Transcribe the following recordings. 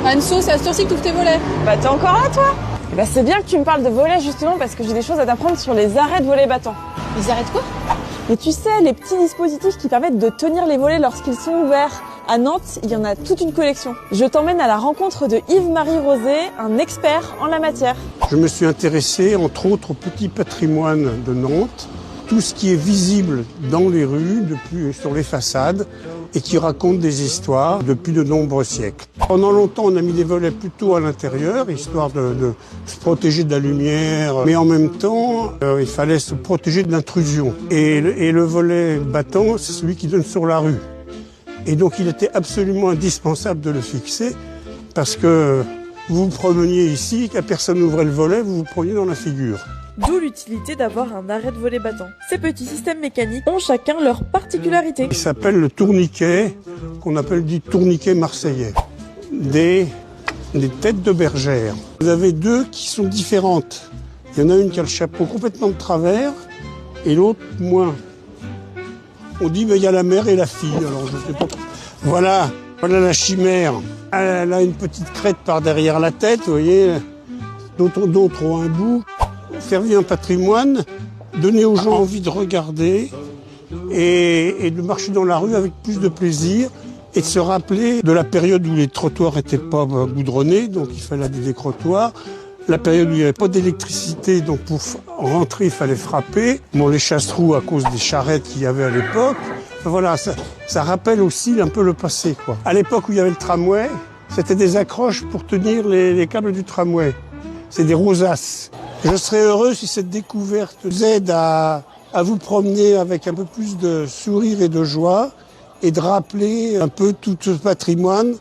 Anso, c'est à cette heure-ci que tu ouvres tes volets. Bah t'es encore là toi? Bah c'est bien que tu me parles de volets justement parce que j'ai des choses à t'apprendre sur les arrêts de volets battants. Les arrêts de quoi? Mais tu sais, les petits dispositifs qui permettent de tenir les volets lorsqu'ils sont ouverts. À Nantes, il y en a toute une collection. Je t'emmène à la rencontre de Yves-Marie Rosé, un expert en la matière. Je me suis intéressé entre autres au petit patrimoine de Nantes, tout ce qui est visible dans les rues, sur les façades, et qui raconte des histoires depuis de nombreux siècles. Pendant longtemps, on a mis des volets plutôt à l'intérieur, histoire de se protéger de la lumière, mais en même temps, il fallait se protéger de l'intrusion. Et le volet battant, c'est celui qui donne sur la rue. Et donc, il était absolument indispensable de le fixer, parce que vous vous promeniez ici, qu'à personne n'ouvrait le volet, vous vous preniez dans la figure. D'où l'utilité d'avoir un arrêt de volet battant. Ces petits systèmes mécaniques ont chacun leur particularité. Il s'appelle le tourniquet, qu'on appelle du tourniquet marseillais. Des têtes de bergère. Vous avez deux qui sont différentes. Il y en a une qui a le chapeau complètement de travers et l'autre moins. On dit, il y a la mère et la fille, alors je sais pas. Voilà la chimère. Elle a une petite crête par derrière la tête, vous voyez. D'autres ont un bout. Servir un patrimoine, donner aux gens envie de regarder et de marcher dans la rue avec plus de plaisir et de se rappeler de la période où les trottoirs n'étaient pas goudronnés, donc il fallait des trottoirs. La période où il n'y avait pas d'électricité, donc pour rentrer, il fallait frapper. Bon, les chasse-trous à cause des charrettes qu'il y avait à l'époque. Voilà, ça rappelle aussi un peu le passé, quoi. À l'époque où il y avait le tramway, c'était des accroches pour tenir les câbles du tramway. C'est des rosaces. Je serais heureux si cette découverte vous aide à vous promener avec un peu plus de sourire et de joie et de rappeler un peu tout ce patrimoine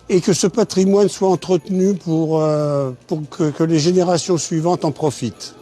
et que ce patrimoine soit entretenu pour que les générations suivantes en profitent.